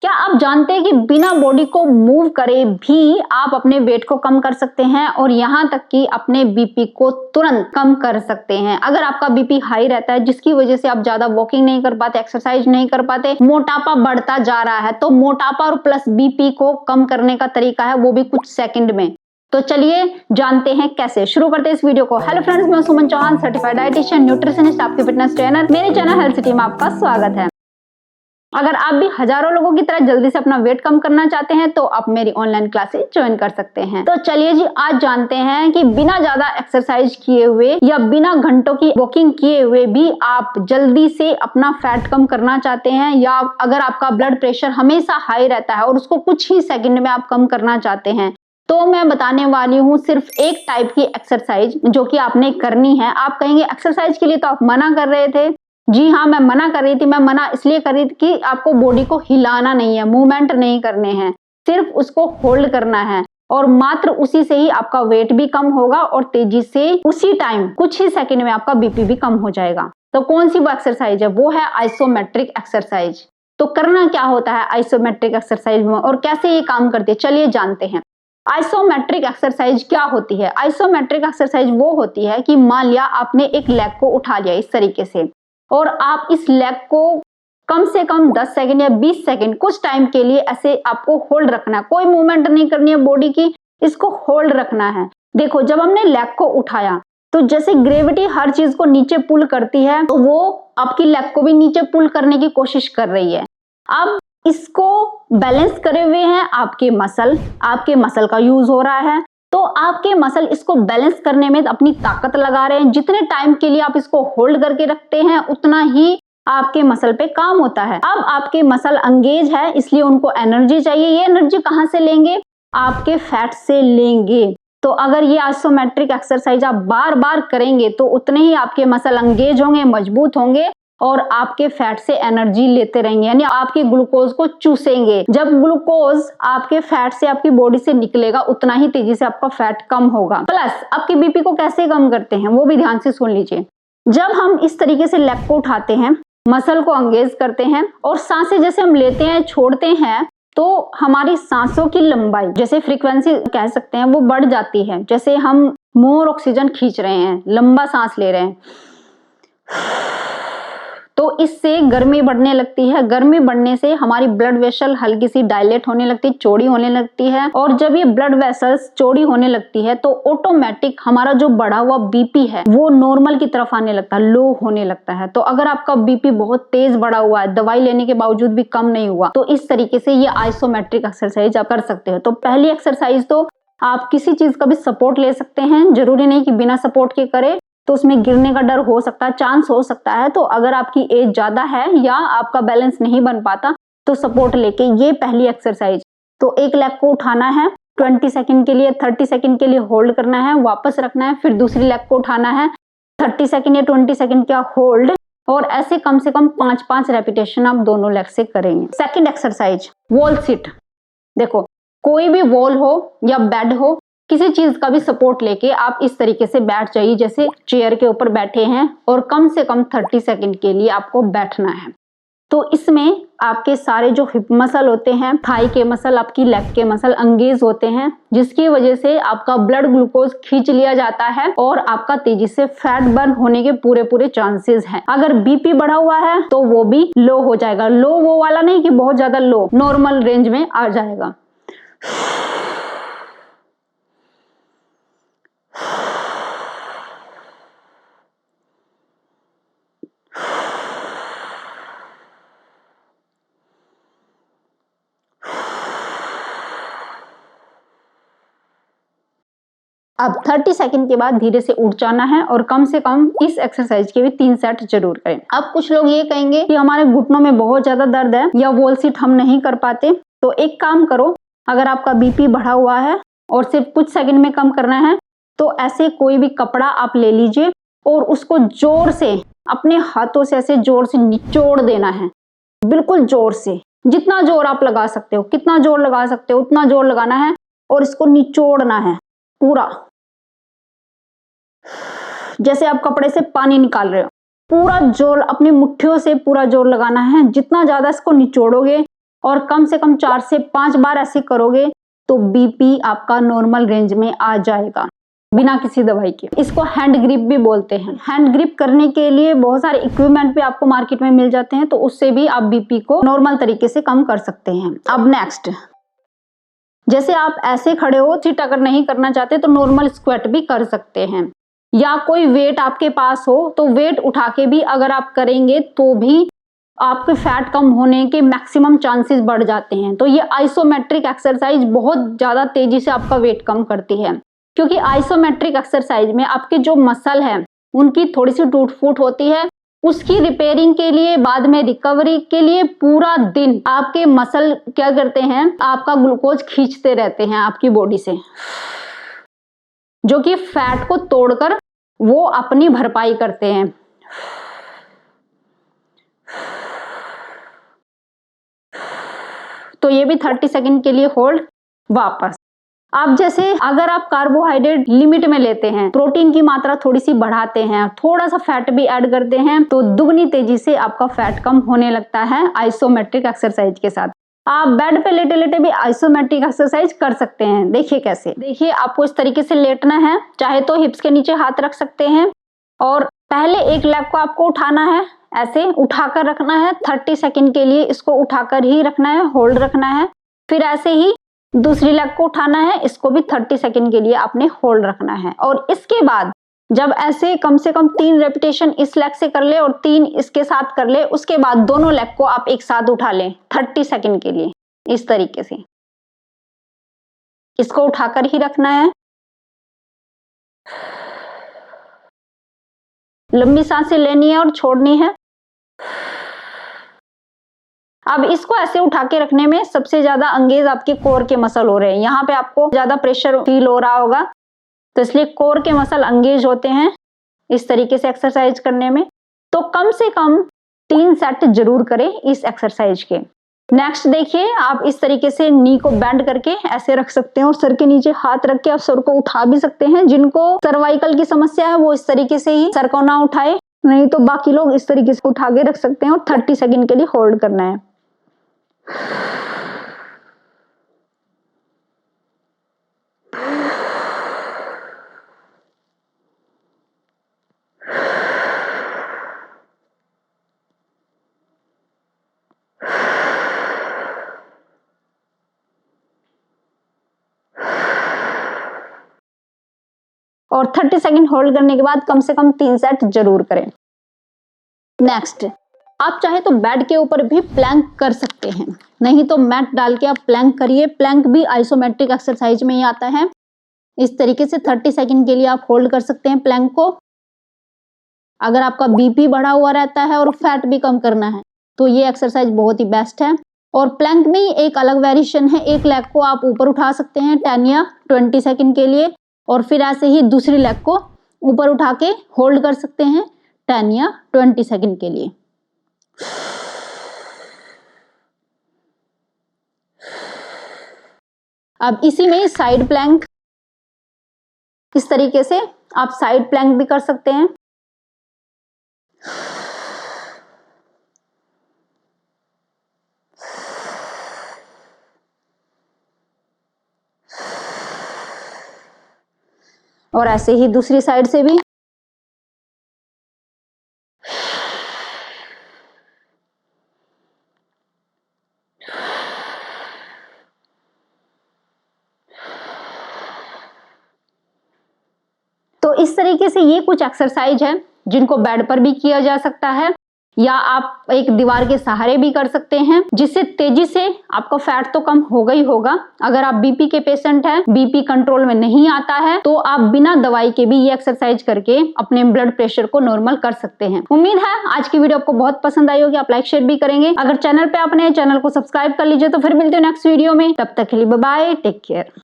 क्या आप जानते हैं कि बिना बॉडी को मूव करे भी आप अपने वेट को कम कर सकते हैं और यहाँ तक कि अपने बीपी को तुरंत कम कर सकते हैं। अगर आपका बीपी हाई रहता है जिसकी वजह से आप ज्यादा वॉकिंग नहीं कर पाते, एक्सरसाइज नहीं कर पाते, मोटापा बढ़ता जा रहा है, तो मोटापा और प्लस बीपी को कम करने का तरीका है, वो भी कुछ सेकंड में। तो चलिए जानते हैं कैसे। शुरू करते हैं इस वीडियो को। हेलो फ्रेंड्स, मैं सुमन चौहान, सर्टिफाइड डाइटिशियन, न्यूट्रिशनिस्ट, आपके फिटनेस ट्रेनर। मेरे चैनल हेल्थ सिटी में आपका स्वागत है। अगर आप भी हजारों लोगों की तरह जल्दी से अपना वेट कम करना चाहते हैं तो आप मेरी ऑनलाइन क्लासेस ज्वाइन कर सकते हैं। तो चलिए जी, आज जानते हैं कि बिना ज्यादा एक्सरसाइज किए हुए या बिना घंटों की वॉकिंग किए हुए भी आप जल्दी से अपना फैट कम करना चाहते हैं, या अगर आपका ब्लड प्रेशर हमेशा हाई रहता है और उसको कुछ ही सेकंड में आप कम करना चाहते हैं, तो मैं बताने वाली हूँ सिर्फ एक टाइप की एक्सरसाइज जो कि आपने करनी है। आप कहेंगे एक्सरसाइज के लिए तो आप मना कर रहे थे। जी हाँ, मैं मना कर रही थी। मैं मना इसलिए कर रही थी कि आपको बॉडी को हिलाना नहीं है, मूवमेंट नहीं करने हैं, सिर्फ उसको होल्ड करना है और मात्र उसी से ही आपका वेट भी कम होगा और तेजी से उसी टाइम कुछ ही सेकंड में आपका बीपी भी कम हो जाएगा। तो कौन सी वो एक्सरसाइज है? वो है आइसोमेट्रिक एक्सरसाइज। तो करना क्या होता है आइसोमेट्रिक एक्सरसाइज में और कैसे ये काम करती है, चलिए जानते हैं। आइसोमेट्रिक एक्सरसाइज क्या होती है? आइसोमेट्रिक एक्सरसाइज वो होती है कि मान लिया आपने एक लेग को उठा लिया इस तरीके से और आप इस लेग को कम से कम 10 सेकंड या 20 सेकंड कुछ टाइम के लिए ऐसे आपको होल्ड रखना है, कोई मूवमेंट नहीं करनी है बॉडी की, इसको होल्ड रखना है। देखो, जब हमने लेग को उठाया तो जैसे ग्रेविटी हर चीज को नीचे पुल करती है, तो वो आपकी लेग को भी नीचे पुल करने की कोशिश कर रही है। अब इसको बैलेंस करे हुए हैं आपके मसल का यूज हो रहा है, तो आपके मसल इसको बैलेंस करने में अपनी ताकत लगा रहे हैं। जितने टाइम के लिए आप इसको होल्ड करके रखते हैं उतना ही आपके मसल पे काम होता है। अब आपके मसल एंगेज है, इसलिए उनको एनर्जी चाहिए। ये एनर्जी कहाँ से लेंगे? आपके फैट से लेंगे। तो अगर ये आइसोमेट्रिक एक्सरसाइज आप बार बार करेंगे तो उतने ही आपके मसल एंगेज होंगे, मजबूत होंगे और आपके फैट से एनर्जी लेते रहेंगे, यानी आपके ग्लूकोज को चूसेंगे। जब ग्लूकोज आपके फैट से आपकी बॉडी से निकलेगा उतना ही तेजी से आपका फैट कम होगा। प्लस आपके बीपी को कैसे कम करते हैं वो भी ध्यान से सुन लीजिए। जब हम इस तरीके से लेग को उठाते हैं, मसल को एंगेज करते हैं और सांसें जैसे हम लेते हैं छोड़ते हैं, तो हमारी सांसों की लंबाई, जैसे फ्रीक्वेंसी कह सकते हैं, वो बढ़ जाती है। जैसे हम मोर ऑक्सीजन खींच रहे हैं, लंबा सांस ले रहे हैं, तो इससे गर्मी बढ़ने लगती है। गर्मी बढ़ने से हमारी ब्लड वेसल हल्की सी डायलेट होने लगती है, चौड़ी होने लगती है। और जब ये ब्लड वेसल्स चौड़ी होने लगती है तो ऑटोमेटिक हमारा जो बढ़ा हुआ बीपी है वो नॉर्मल की तरफ आने लगता है, लो होने लगता है। तो अगर आपका बीपी बहुत तेज बढ़ा हुआ है, दवाई लेने के बावजूद भी कम नहीं हुआ, तो इस तरीके से ये आइसोमेट्रिक एक्सरसाइज आप कर सकते हो। तो पहली एक्सरसाइज तो आप किसी चीज का भी सपोर्ट ले सकते हैं, जरूरी नहीं कि बिना सपोर्ट के करें, तो उसमें गिरने का डर हो सकता है, चांस हो सकता है। तो अगर आपकी एज ज्यादा है या आपका बैलेंस नहीं बन पाता तो सपोर्ट लेके ये पहली एक्सरसाइज। तो एक लेग को उठाना है 20 सेकंड के लिए, 30 सेकंड के लिए होल्ड करना है, वापस रखना है, फिर दूसरी लेग को उठाना है 30 सेकंड या 20 सेकंड का होल्ड, और ऐसे कम से कम 5-5 रेपिटेशन आप दोनों लेग से करेंगे। Second exercise, wall sit. देखो, कोई भी वॉल हो या बेड हो, किसी चीज का भी सपोर्ट लेके आप इस तरीके से बैठ जाइए, जैसे चेयर के ऊपर बैठे हैं, और कम से कम 30 सेकंड के लिए आपको बैठना है। तो इसमें आपके सारे जो हिप मसल होते हैं, थाई के मसल, आपकी लेग के मसल एंगेज होते हैं, जिसकी वजह से आपका ब्लड ग्लूकोज खींच लिया जाता है और आपका तेजी से फैट बर्न होने के पूरे चांसेस हैं। अगर बीपी बढ़ा हुआ है तो वो भी लो हो जाएगा। लो वो वाला नहीं कि बहुत ज्यादा लो, नॉर्मल रेंज में आ जाएगा। अब 30 सेकंड के बाद धीरे से उठ जाना है और कम से कम इस एक्सरसाइज के भी 3 सेट जरूर करें। अब कुछ लोग ये कहेंगे कि हमारे घुटनों में बहुत ज्यादा दर्द है या वॉल सिट हम नहीं कर पाते, तो एक काम करो, अगर आपका बीपी बढ़ा हुआ है और सिर्फ कुछ सेकंड में कम करना है तो ऐसे कोई भी कपड़ा आप ले लीजिए और उसको जोर से अपने हाथों से ऐसे जोर से निचोड़ देना है, बिल्कुल जोर से, जितना जोर आप लगा सकते हो, कितना जोर लगा सकते हो उतना जोर लगाना है और इसको निचोड़ना है पूरा, जैसे आप कपड़े से पानी निकाल रहे हो। पूरा जोर अपनी मुट्ठियों से पूरा जोर लगाना है। जितना ज्यादा इसको निचोड़ोगे और कम से कम 4 से 5 बार ऐसे करोगे तो बीपी आपका नॉर्मल रेंज में आ जाएगा बिना किसी दवाई के। इसको हैंड ग्रिप भी बोलते हैं। हैंड ग्रिप करने के लिए बहुत सारे इक्विपमेंट भी आपको मार्केट में मिल जाते हैं, तो उससे भी आप बीपी को नॉर्मल तरीके से कम कर सकते हैं। अब नेक्स्ट, जैसे आप ऐसे खड़े हो, सीट अगर नहीं करना चाहते तो नॉर्मल स्क्वाट भी कर सकते हैं, या कोई वेट आपके पास हो तो वेट उठा के भी अगर आप करेंगे तो भी आपके फैट कम होने के मैक्सिमम चांसेस बढ़ जाते हैं। तो ये आइसोमेट्रिक एक्सरसाइज बहुत ज्यादा तेजी से आपका वेट कम करती है, क्योंकि आइसोमेट्रिक एक्सरसाइज में आपके जो मसल है उनकी थोड़ी सी टूट फूट होती है। उसकी रिपेयरिंग के लिए, बाद में रिकवरी के लिए पूरा दिन आपके मसल क्या करते हैं, आपका ग्लूकोज खींचते रहते हैं आपकी बॉडी से, जो कि फैट को तोड़कर वो अपनी भरपाई करते हैं। तो ये भी 30 सेकंड के लिए होल्ड, वापस। आप जैसे अगर आप कार्बोहाइड्रेट लिमिट में लेते हैं, प्रोटीन की मात्रा थोड़ी सी बढ़ाते हैं, थोड़ा सा फैट भी ऐड करते हैं, तो दुगनी तेजी से आपका फैट कम होने लगता है आइसोमेट्रिक एक्सरसाइज के साथ। आप बेड पे लेटे लेटे भी आइसोमेट्रिक एक्सरसाइज कर सकते हैं। देखिए कैसे, देखिए आपको इस तरीके से लेटना है, चाहे तो हिप्स के नीचे हाथ रख सकते हैं और पहले एक लेग को आपको उठाना है, ऐसे उठाकर रखना है 30 सेकंड के लिए, इसको उठाकर ही रखना है, होल्ड रखना है। फिर ऐसे ही दूसरी लेग को उठाना है, इसको भी 30 सेकंड के लिए आपने होल्ड रखना है। और इसके बाद जब ऐसे कम से कम 3 रेपिटेशन इस लेग से कर ले और 3 इसके साथ कर ले, उसके बाद दोनों लेग को आप एक साथ उठा लें 30 सेकंड के लिए, इस तरीके से। इसको उठाकर ही रखना है। लंबी सांसें लेनी है और छोड़नी है। अब इसको ऐसे उठा के रखने में सबसे ज्यादा अंगेज आपके कोर के मसल हो रहे हैं। यहाँ पे आपको ज्यादा प्रेशर फील हो रहा होगा, तो इसलिए कोर के मसल अंगेज होते हैं इस तरीके से एक्सरसाइज करने में। तो कम से कम 3 सेट जरूर करें इस एक्सरसाइज के। नेक्स्ट देखिए, आप इस तरीके से नी को बेंड करके ऐसे रख सकते हैं और सर के नीचे हाथ रख के आप सर को उठा भी सकते हैं। जिनको सर्वाइकल की समस्या है वो इस तरीके से ही सर को ना उठाए, नहीं तो बाकी लोग इस तरीके से उठा के रख सकते हैं और 30 सेकंड के लिए होल्ड करना है। और 30 सेकंड होल्ड करने के बाद कम से कम 3 सेट जरूर करें। नेक्स्ट, आप चाहे तो बेड के ऊपर भी प्लैंक कर सकते हैं, नहीं तो मैट डाल के आप प्लैंक करिए। प्लैंक भी आइसोमेट्रिक एक्सरसाइज में ही आता है। इस तरीके से 30 सेकंड के लिए आप होल्ड कर सकते हैं प्लैंक को। अगर आपका बीपी बढ़ा हुआ रहता है और फैट भी कम करना है तो ये एक्सरसाइज बहुत ही बेस्ट है। और प्लैंक में ही एक अलग वेरिएशन है, एक लेग को आप ऊपर उठा सकते हैं 10 या 20 सेकंड के लिए, और फिर ऐसे ही दूसरी लेग को ऊपर उठा के होल्ड कर सकते हैं 10 या 20 सेकंड के लिए। अब इसी में साइड प्लैंक, इस तरीके से आप साइड प्लैंक भी कर सकते हैं। और ऐसे ही दूसरी साइड से भी। तो इस तरीके से ये कुछ एक्सरसाइज है जिनको बेड पर भी किया जा सकता है, या आप एक दीवार के सहारे भी कर सकते हैं, जिससे तेजी से आपका फैट तो कम होगा ही होगा। अगर आप बीपी के पेशेंट हैं, बीपी कंट्रोल में नहीं आता है, तो आप बिना दवाई के भी ये एक्सरसाइज करके अपने ब्लड प्रेशर को नॉर्मल कर सकते हैं। उम्मीद है आज की वीडियो आपको बहुत पसंद आई होगी, आप लाइक शेयर भी करेंगे। अगर चैनल पे आपने चैनल को सब्सक्राइब कर लीजिए। तो फिर मिलते हैं नेक्स्ट वीडियो में, तब तक के लिए बाय बाय, टेक केयर।